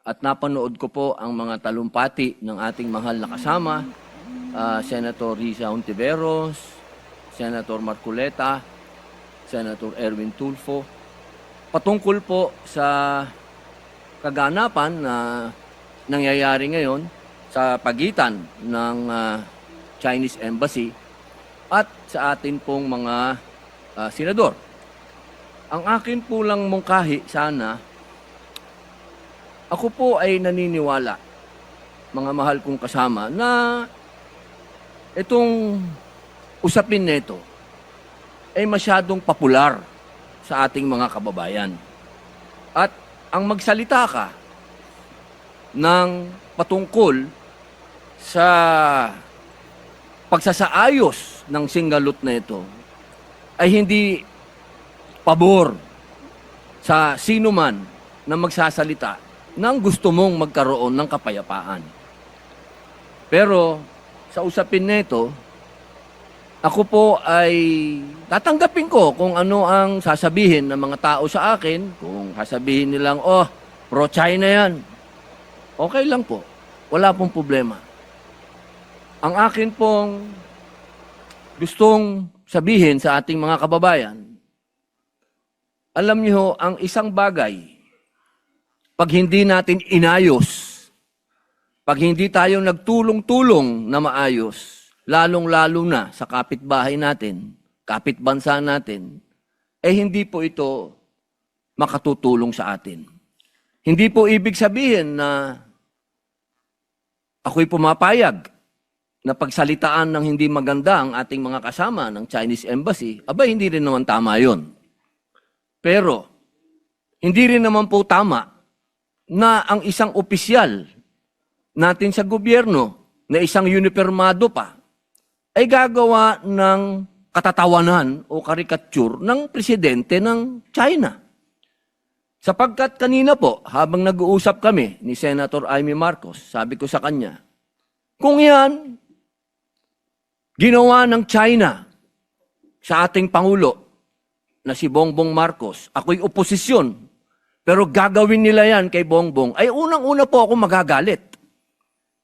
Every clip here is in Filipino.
at napanood ko po ang mga talumpati ng ating mahal na kasama, Senator Risa Hontiveros, Senator Marcoleta, Senator Erwin Tulfo, patungkol po sa kaganapan na nangyayari ngayon sa pagitan ng Chinese Embassy at sa atin pong mga senador. Ang akin po lang mungkahi sana, ako po ay naniniwala, mga mahal kong kasama, na itong usapin nito ay masyadong popular sa ating mga kababayan. At ang magsalita ka ng patungkol sa pagsasaayos ng singalot na ito ay hindi pabor sa sino man na magsasalita nang gusto mong magkaroon ng kapayapaan. Pero sa usapin nito, ako po ay tatanggapin ko kung ano ang sasabihin ng mga tao sa akin. Kung sasabihin nilang, oh, pro-China yan, okay lang po. Wala pong problema. Ang akin pong gustong sabihin sa ating mga kababayan, alam niyo, ang isang bagay, pag hindi natin inayos, pag hindi tayo nagtulong-tulong na maayos, lalong-lalo na sa kapitbahay natin, kapitbansa natin, hindi po ito makatutulong sa atin. Hindi po ibig sabihin na ako'y pumapayag na pagsalitaan ng hindi maganda ang ating mga kasama ng Chinese Embassy. Hindi rin naman tama yun. Pero, hindi rin naman po tama na ang isang opisyal natin sa gobyerno na isang unipermado pa ay gagawa ng katatawanan o karikature ng presidente ng China. Sapagkat kanina po, habang nag-uusap kami ni Senator Amy Marcos, sabi ko sa kanya, kung yan, ginawa ng China sa ating Pangulo na si Bongbong Marcos, ako'y oposisyon, pero gagawin nila yan kay Bongbong, ay unang-una po ako magagalit.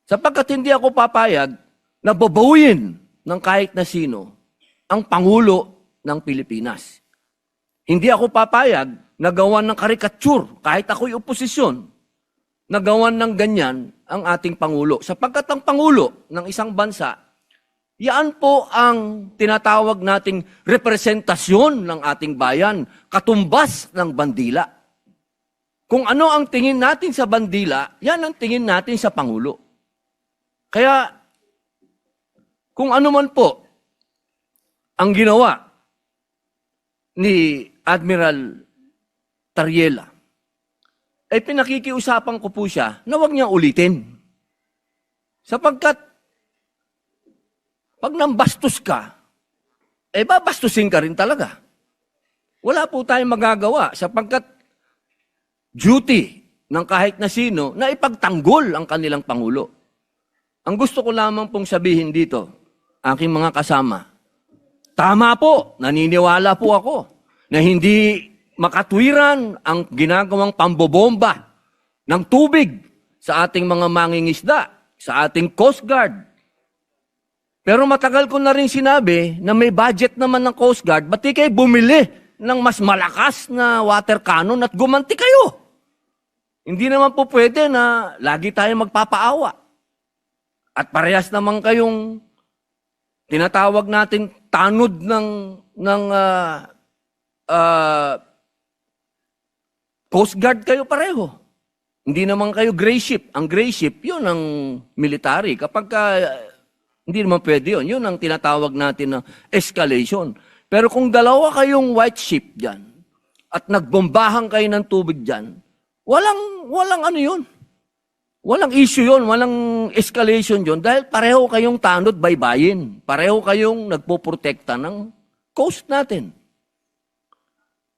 Sapagkat hindi ako papayag na babawin ng kahit na sino ang Pangulo ng Pilipinas. Hindi ako papayag na gawan ng karikature, kahit ako'y oposisyon, na gawan ng ganyan ang ating Pangulo. Sapagkat ang Pangulo ng isang bansa, yan po ang tinatawag nating representasyon ng ating bayan, katumbas ng bandila. Kung ano ang tingin natin sa bandila, yan ang tingin natin sa Pangulo. Kaya, kung ano man po ang ginawa ni Admiral Tariela, ay pinakikiusapan ko po siya na huwag niya ulitin. Sapagkat, pag nambastos ka, babastusin ka rin talaga. Wala po tayong magagawa sapagkat duty ng kahit na sino na ipagtanggol ang kanilang Pangulo. Ang gusto ko lamang pong sabihin dito, aking mga kasama, tama po, naniniwala po ako na hindi makatwiran ang ginagawang pambobomba ng tubig sa ating mga mangingisda, sa ating Coast Guard. Pero matagal ko na rin sinabi na may budget naman ng Coast Guard, ba't di kayo bumili ng mas malakas na water cannon at gumanti kayo? Hindi naman po pwede na lagi tayo magpapaawa. At parehas naman kayong tinatawag natin tanod ng Coast Guard kayo pareho. Hindi naman kayo gray ship. Ang gray ship, yun ang military. Kapag hindi naman pwede yun. Yun ang tinatawag natin na escalation. Pero kung dalawa kayong white ship dyan at nagbombahan kayo ng tubig dyan, walang ano yun. Walang issue yun, walang escalation yun dahil pareho kayong tanod baybayin. Pareho kayong nagpoprotekta ng coast natin.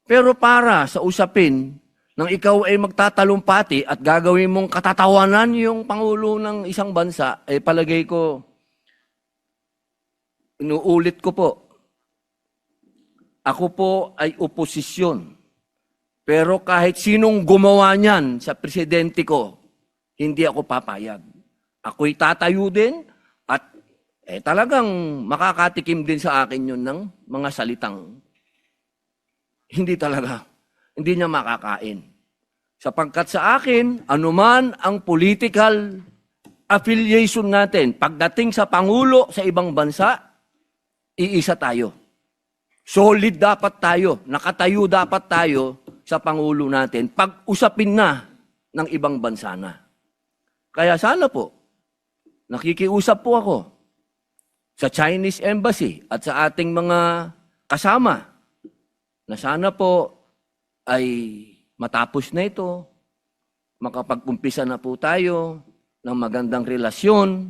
Pero para sa usapin nang ikaw ay magtatalumpati at gagawin mong katatawanan yung Pangulo ng isang bansa, palagay ko, inuulit ko po, ako po ay oposisyon. Pero kahit sinong gumawa niyan sa presidente ko, hindi ako papayag. Ako'y tatayo din at talagang makakatikim din sa akin yun ng mga salitang hindi talaga, hindi niya makakain. Sapagkat sa akin, anuman ang political affiliation natin, pagdating sa Pangulo sa ibang bansa, iisa tayo. Solid dapat tayo, nakatayo dapat tayo sa Pangulo natin, pag-usapin na ng ibang bansa na. Kaya sana po, nakikiusap po ako sa Chinese Embassy at sa ating mga kasama na sana po ay matapos na ito, makapag-umpisa na po tayo ng magandang relasyon,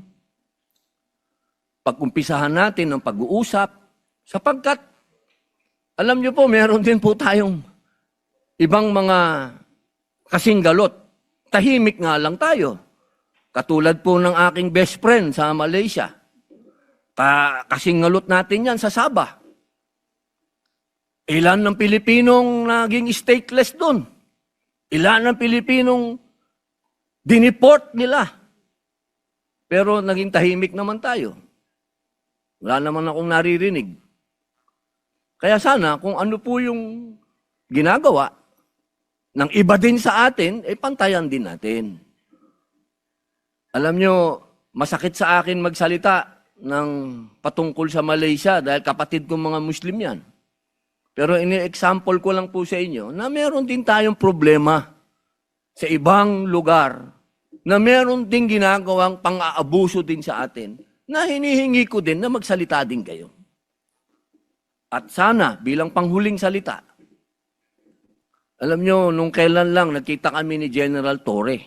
pag-umpisahan natin ng pag-uusap, sapagkat, alam niyo po, meron din po tayong ibang mga kasinggalot. Tahimik nga lang tayo. Katulad po ng aking best friend sa Malaysia. Kasingalot natin yan sa Sabah. Ilan ng Pilipinong naging stateless doon? Ilan ng Pilipinong dineport nila? Pero naging tahimik naman tayo. Wala naman akong naririnig. Kaya sana kung ano po yung ginagawa ng iba din sa atin, pantayan din natin. Alam nyo, masakit sa akin magsalita ng patungkol sa Malaysia dahil kapatid kong mga Muslim yan. Pero ini-example ko lang po sa inyo na meron din tayong problema sa ibang lugar na meron din ginagawang pang-aabuso din sa atin na hinihingi ko din na magsalita din kayo. At sana, bilang panghuling salita, alam nyo, nung kailan lang nakita kami ni General Torre.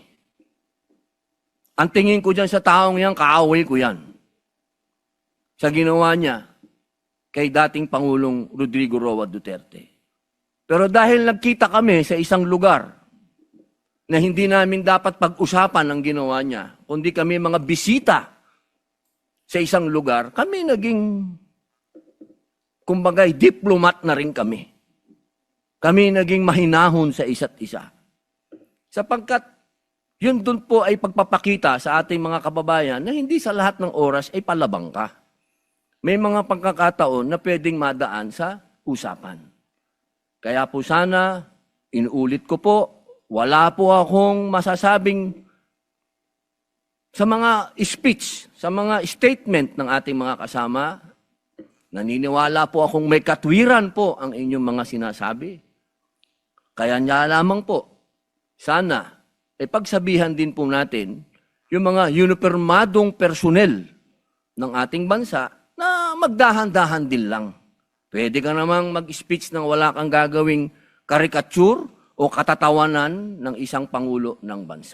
Ang tingin ko dyan sa taong yan, kaaway ko yan. Sa ginawa niya kay dating Pangulong Rodrigo Roa Duterte. Pero dahil nagkita kami sa isang lugar na hindi namin dapat pag-usapan ang ginawa niya, kundi kami mga bisita sa isang lugar, kami naging, kumbagay, diplomat na rin kami. Kami naging mahinahon sa isa't isa. Sapagkat yun dun po ay pagpapakita sa ating mga kababayan na hindi sa lahat ng oras ay palabang ka. May mga pagkakataon na pwedeng madaan sa usapan. Kaya po sana, inuulit ko po, wala po akong masasabing sa mga speech, sa mga statement ng ating mga kasama. Naniniwala po akong may katwiran po ang inyong mga sinasabi. Kaya niya lamang po, sana, pagsabihan din po natin yung mga unipermadong personnel ng ating bansa na magdahan-dahan din lang. Pwede ka namang mag-speech nang wala kang gagawing karikature o katatawanan ng isang pangulo ng bansa.